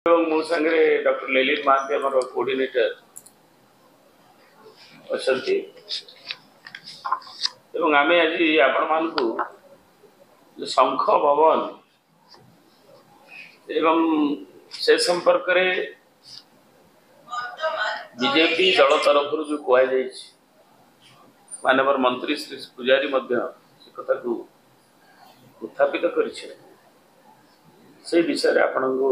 मो संगे डॉक्टर ललित महांती आम कोऑर्डिनेटर अच्छा आम आज आपण मानू शंख भवन एवं से संपर्क बीजेपी दल तरफ जो कहुई मानवर मंत्री श्री पुजारी कथा को उत्थापित कर विषय आपण को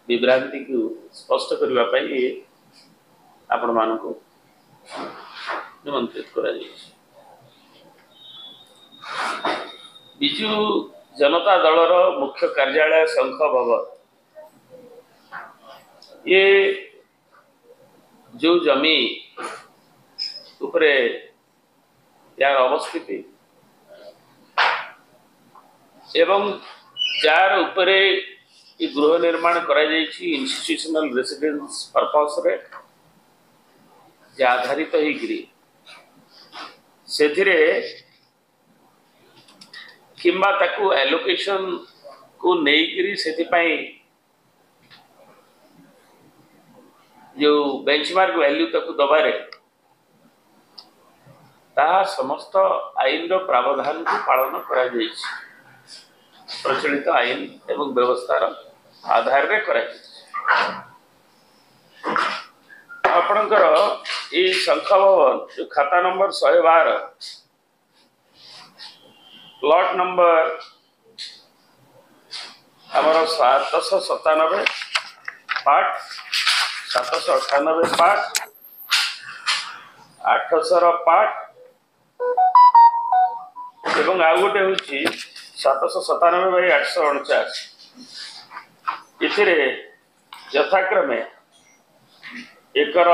विभ्रांति को स्पष्ट करने आपण मान निमंत्रित कर बिजु जनता दलर मुख्य कार्यालय शंख भवन ये जो जमी उपरे यार अवस्थिति एवं जार उपरे गृह निर्माण करा इंस्टीट्यूशनल रेसिडेंस पर्पस रे आधारित से किंबा ताकू एलोकेशन को नहीं से जो बेंचमार्क वैल्यू ताकू दबारे ताहा समस्त आईन प्रावधान को पालन करा प्रचलित आईन एवं व्यवस्थार आधार रे करा आपणकर ये शंख भवन जो खाता नंबर 112 प्लॉट नंबर आमर 797 पार्ट 798 पार्ट 800 पार्ट एवं आ गोटे हूँ 797 बाई 849 इथिरे यथाक्रमे एकर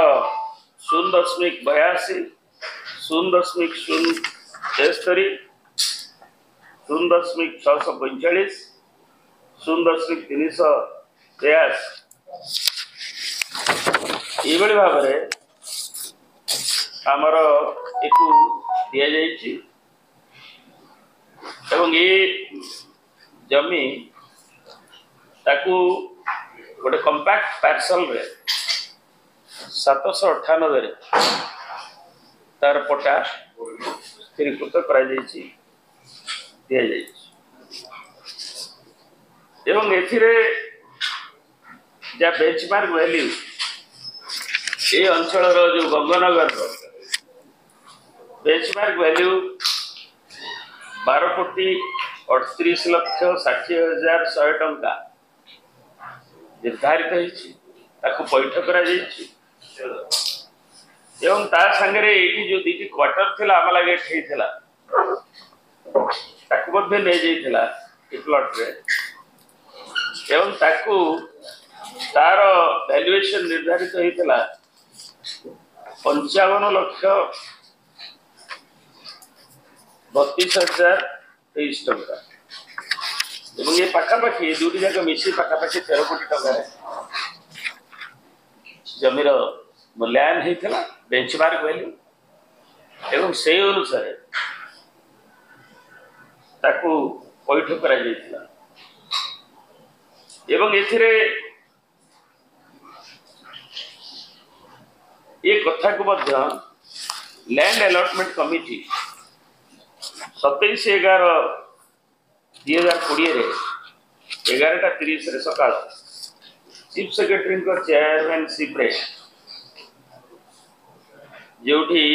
0.82 0.073 0.645 0.383 ये भाव में आमर एक दि जाइए एवं ये जमी ताकू गोटे कंपैक्ट पार्सल रे 798 तार पटा स्थिरीकृत करा दि एवं एथिरे जा बेंचमार्क वैल्यू ये अंचल जो गंगनगर बेंचमार्क वैल्यू 12,38,60,100 टंका निर्धारित पैठ कर जो दीटी क्वार्टर थिला आम लगे प्लॉट रे एवं ताकू तार वैल्यूएशन निर्धारित होता 55,32,023 टंका ये पाखापाखि दुटी जाक मिसी पाखापाखि 13 कोटी टंका जमीर मूल्यायन होता बेंचमार्क वैल्यू एवं से अनुसार ताकू पैठ करा एवं एथिरे ये कथा को लैंड अलॉटमेंट कमिटी 27/11/2020 11:30 सकाळ चीफ सेक्रेटरी चेयरमैनशिप रे जोठी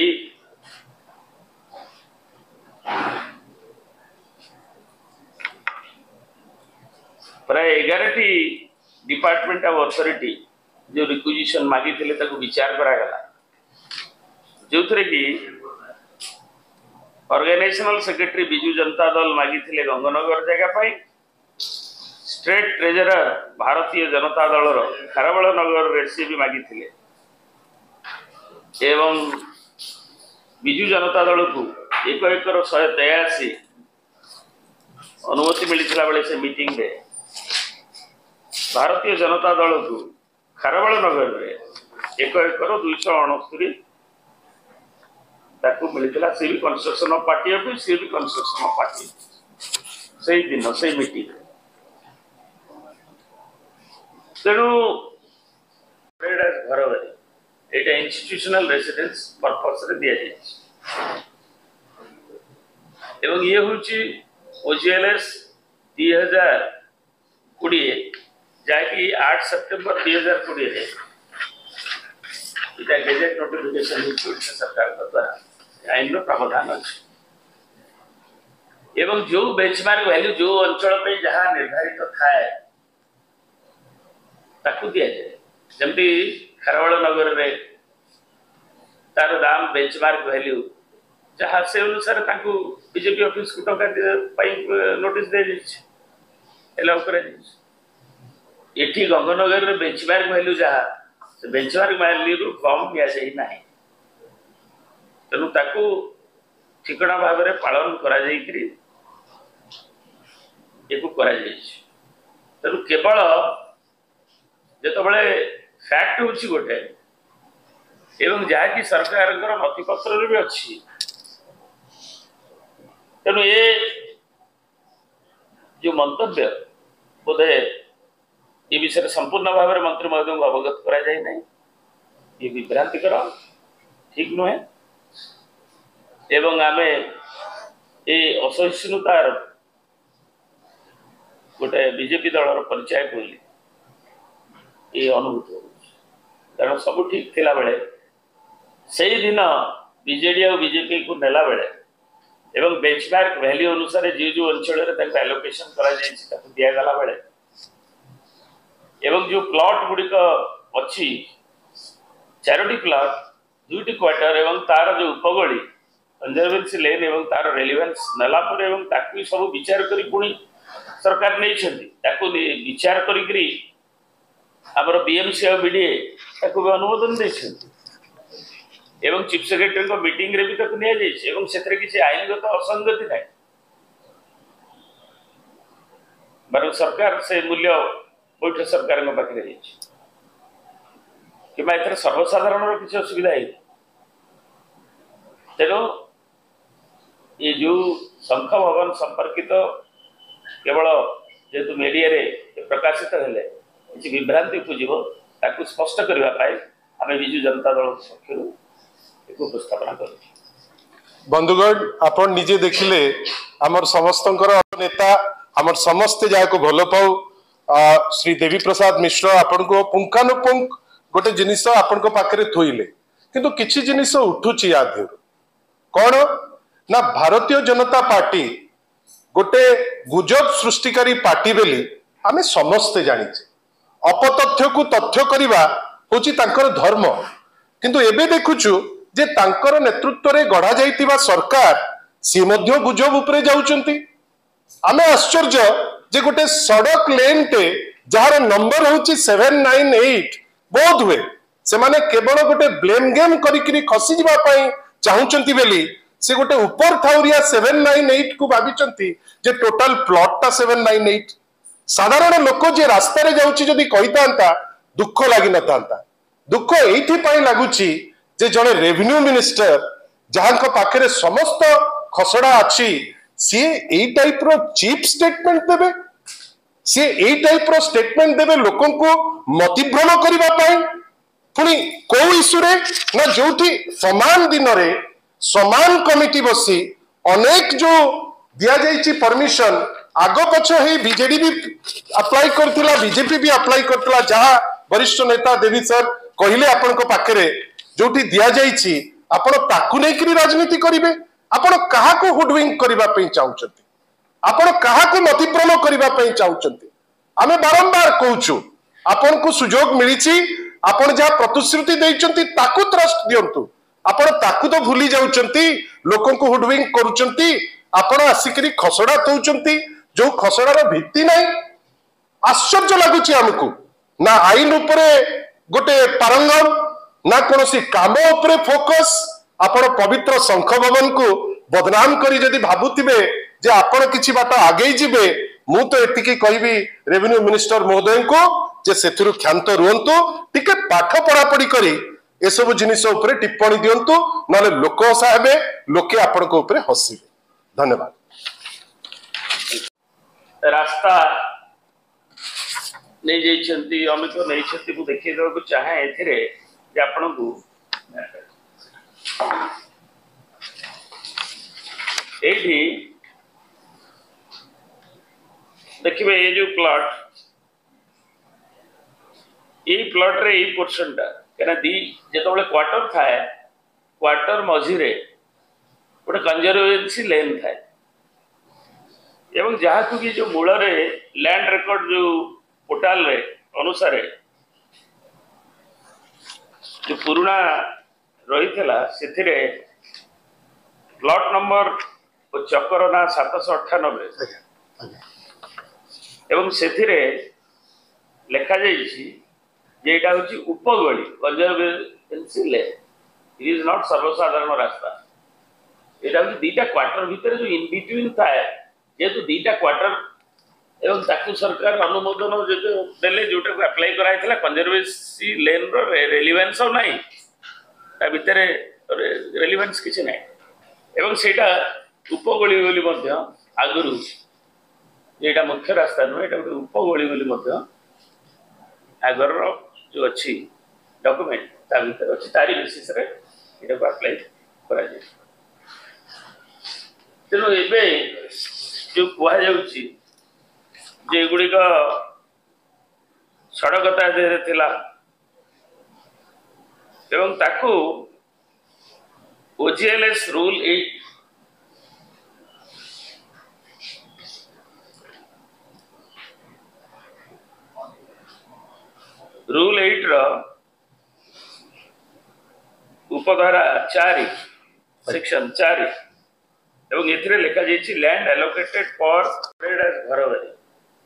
प्राय 11टी डिपार्टमेंट ऑफ अथॉरिटी जो रिक्विजिशन मागी विचार करागला जो थे कि ऑर्गेनाइजेशनल सेक्रेटरी बिजु जनता दल मागी गंगनगर जगह स्टेट ट्रेजरर भारतीय जनता दल खारबेल नगर सी भी मागी एवं बिजु जनता दल को 1 एकर 183 अनुमति मिलता बेले से मीटिंग रे भारतीय जनता दल को खारबेल नगर रे 1 एकर 269 ताकू मिलता सी भी कंस्ट्रक्शन ऑफ पार्टी ऑफिस सी भी कंस्ट्रक्शन ऑफ पार्टी से दिन से मीटिंग तेणु घर बारी यहाँ इंस्टीट्यूशनल रेसिडेंस पर्पस रे दिया एवं ये हूँ OGLS 2020 जहाँकि 8 सेप्टेम्बर 2020 गेजेट नोटिफिकेशन सरकार द्वारा आईन प्रावधान अच्छे एवं जो बेंचमार्क वैल्यू जो अंचल पे जहाँ निर्धारित थाए ताकू दिया जाए जमती खारवाड़ नगर रे तार दाम बेंचमार्क वैल्यू जहाँ से अनुसार ताकू बीजेपी ऑफिस को टंका नोटिस दे एलाउ कर एठी गंगानगर रे बेंचमार्क वैल्यू जहाँ से बेंचमार्क वैल्यू रु कम दिया जाए ना तेणु ताकू ठिकणा भाव में पालन करा जाइकरी तेणु केवल जिते फैक्ट हूँ गोटे एवं जहाँकि सरकार नथिपत्र भी अच्छी तेणु ये जो मंतव्य बोधे ये विषय संपूर्ण भाव में मंत्री महोदय को अवगत करा जाए नहीं ये विभ्रांतिकर ठीक नुहे एवं आमे ये असहिष्णुतार गोटे बीजेपी दलर परिचय बोली ये अनुभूति हो कारण सब ठीक थिला बेले से दिन बीजेडी और बीजेपी को नेला बेले एवं बेंचमार्क वैल्यू अनुसार जो जो अंचल एलोकेशन करा दिया गला बेले एवं जो प्लॉट गुड़िक अच्छी 4टी प्लॉट 2टी क्वार्टर एवं तार जो उपगली कंजर्वेंसी लेन एवं तार रेलिवेंस नेला पर एवं ताकू सब विचार करी पुणी सरकार नहीं विचार करी आमर बीएमसी और बीडीए ताकू भी अनुमोदन एवं चीफ सेक्रेटरी को मीटिंग रे भी ताकू निया जाइए एवं सेतरे किसी आईनगत असंगति ना बर सरकार से मूल्य बैठ सरकार पाखे कि सर्वसाधारण किसी असुविधा है तेणु ये जो शंख भवन संपर्कित केवल जेहेतु मीडिया रे प्रकाशित हेले किसी विभ्रांति उपजीव ताकू स्पष्ट करने आम विजु जनता दल पक्ष एक उपस्थापना कर बंधुगण आपण निजे देखिले आमर समस्तंकर नेता आमर समस्ते जाको भल पाऊ श्री देवी प्रसाद मिश्र आपण को पुंखानुपुंख गोटे जिनिस आपण को पाखरे थोइले किंतु किछि जिनिस उठुची आधे कौन ना भारतीय जनता पार्टी गोटे गुजब सृष्टिकारी पार्टी बेली आमे समस्ते जानिचे अपतथ्य को तथ्य करिबा होची तांकर धर्म किंतु एबे देखुछु जे तांकर नेतृत्व रे गढ़ा जाइतिबा सरकार सी मध्य गुजब उपरे जाउचंती आमे आश्चर्य जे गोटे सड़क लेन टे जहार नंबर होची 798 बोध हुए से माने केवल गोटे ब्लेम गेम करिकरी खसी जिबा पई चाहुचंती बेली से गोटे ऊपर थाउरिया 798 को भाविचंती जे टोटल प्लॉट ता 798 साधारण लोक जे रास्ता रे जाउची जदी कहितांता दुख लागि नतांता दुख एठी पई लागुची जे जणे रेवेन्यू मिनिस्टर जहां पाखे समस्त खसड़ा अच्छी सी ए टाइप रो चीप स्टेटमेंट देबे सी ए टाइप रो स्टेटमेंट देबे लोकन को मतिभ्रम करिबा पई पुनी को इशू रे ना जोठी समान दिन रे समान कमिटी बसी अनेक जो दिया जाइछि परमिशन आगो पछ हे बीजेडी भी अप्लाई करथिला बीजेपी भी अप्लाई करथिला जहां वरिष्ठ नेता देवी सर कहिले आपन को पाखरे जोठी दिया जाइछि आपण ताकू नै करी राजनीति करिवे आपण कहा को हुडविंग करिबा पई चाहुचंती आपण कहा को मतिभ्रम करिबा पई चाहुचंती आमे बारंबार कहूछु आपण को सुजोग मिलिछि आपण जहा प्रतिश्रुति दैचंती ताकू ट्रस्ट दियंतु आपण ताकू तो भूली जाउचंती लोकन को हुडविंग करूचंती आपण आसिकरी खसड़ा तौचंती जो खसड़ार भित्ति नाही आश्चर्य लागुछि हमकु ना आईन उपरे गोटे पारंगम ना कोनोसी काम उपरे फोकस आपण पवित्र शंख भवन को बदनाम करी जदि भाबुतिबे जे आपण किछि बाट आगे जिबे मु तो एतिकी कहबी रेवेन्यू मिनिस्टर महोदय को जे सेथिरु क्षांत रुहंतु टिके पाठ पढ़ा पढ़ी करी ए सब जिनिस उपरे टिप्पणी दियंतु नाले लोक हसा हेबे लोके आपण को उपरे हसिबे धन्यवाद रास्ता नहीं जाइछंती अमित नहीं छंती को देखि देबो चाहे एथिरे जे आपन को एठी देखिबे ये जो प्लॉट रे ये पोर्शन टा केना दी जेतबेले क्वार्टर थाए क्वार्टर मझिरे गोटे कंजर्वेंसी लेन थाए एवं जहाँ को कि जो मूल रे लैंड रिकॉर्ड जो पोर्टाल रे अनुसार जो पुराना रही से प्लॉट नंबर और चक्कर ना 798 एवं से लेखा जेटा हूँ उपगली conservancy lane it is not सर्वसाधारण रास्ता यहाँ हूँ दीटा क्वार्टर भितर जो इन बिटवीन थाए जेहेतु दीटा क्वार्टर एवं ताकू सरकार अनुमोदन देले जोटा को अप्लाई कराइला कंजर्वेंसी लेन रो रेलिवेंस नहीं ता भितर रेलिवेंस किछि नहीं एवं सेटा उपगली बोली मध्य आगुरु एटा मुख्य रास्ता नुह एटा उपगली बोली मध्य आगर जो अच्छी डॉक्यूमेंट ता भितर अच्छी तारी बेसिस रे एटा को अप्लाई करा जाय तेणु एबे जो कुआ जाउची जे गुड़िक सड़कता थिला एवं ताकू ओजीएलएस रूल 8 रो उपधारा 4 सेक्शन 4 एवं एथिरे लिखा जाइछि land allocated for trade as घर बारी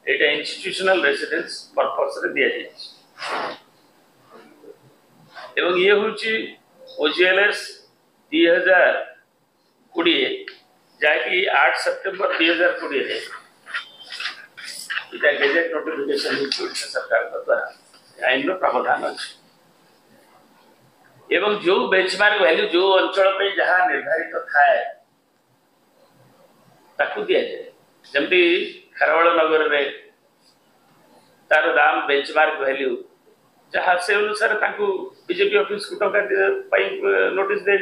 एटा इंस्टीट्यूशनल रेसिडेंस पर्पस रे दिया जाइछि एवं ये होछि ओजीएलएस 2020 जाकि 8 सितंबर 2020 रे इटा गेजेट नोटिफिकेशन हित सरकार द्वारा आईन रो प्रावधान अछि एवं जो बेंचमार्क वैल्यू जो अंचल पे जहां निर्धारित थाए ताकू दिया जाए जमती खारवाड़ नगर रे तार दाम बेंचमार्क वैल्यू जहाँ से अनुसार ताकू बीजेपी ऑफिस को टंका नोटिस दे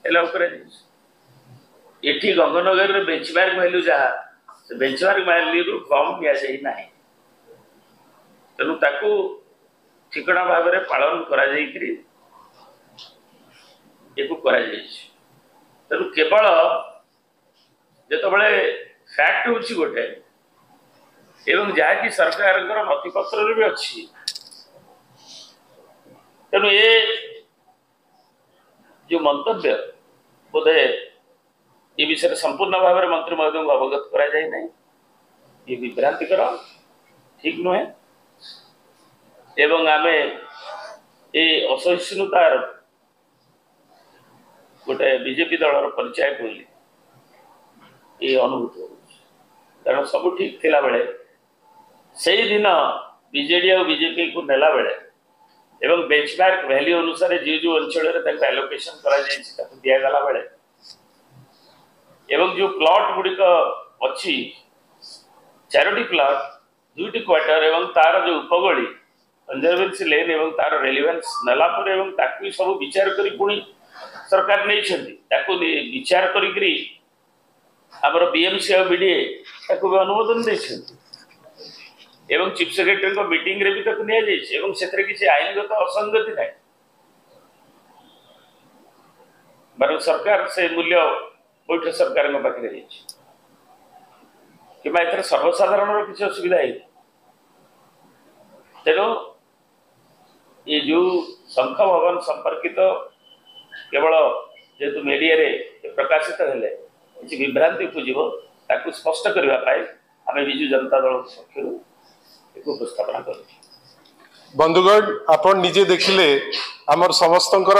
एलाउ कर एठी गंगानगर रे बेंचमार्क वैल्यू जहाँ से बेंचमार्क वैल्यू कम दिया जाए ना तेणु ताकू ठिकना भाव में पालन करा जाइकरी एको करा जाइछि तेणु केवल जेतबले फैक्ट होछि गोटे एवं जहाँकि सरकार नथिपत्र भी अच्छी तेणु ये जो मंतव्य बोधे ये विषय संपूर्ण भाव में मंत्री महोदय को अवगत करा जाए नहीं ये विभ्रांतिकर ठीक नुहे एवं आमे ये असहिष्णुतार गोटे बीजेपी दलर परिचय बोली ये अनुभूत हो कारण सब ठीक थिला बेले से दिन बीजेडी और बीजेपी को नेला बेले एवं बेंचमार्क वैल्यू अनुसार जो जो अंचल एलोकेशन करा दिया गला बेले एवं जो प्लॉट गुड़िक अच्छी 4टी प्लॉट 2टी क्वार्टर एवं तार जो उपगली कंजर्वेंसी लेन एवं तार रेलिवेंस नेला पर एवं ताकू सब विचार करी पुणी सरकार नहीं ताकू विचार करी आमर बीएमसी और बीडीए ताकू भी अनुमोदन देछंती एवं चीफ सेक्रेटरी को मीटिंग रे भी ताकू निया जाइछि एवं सेतरे किछि आईनगत असंगति नै बार सरकार से मूल्य बैठ सरकार को पाखे रही कि सर्वसाधारण किसी असुविधा है तेणु ये जो शंख भवन संपर्कित केवल जेहेतु मीडिया रे प्रकाशित हेले किसी विभ्रांति खोजिब ताकू स्पष्ट करने आम विजु जनता दल पक्ष उपस्थापना कर बंधुगण आपण निजे देखिले आमर समस्तंकर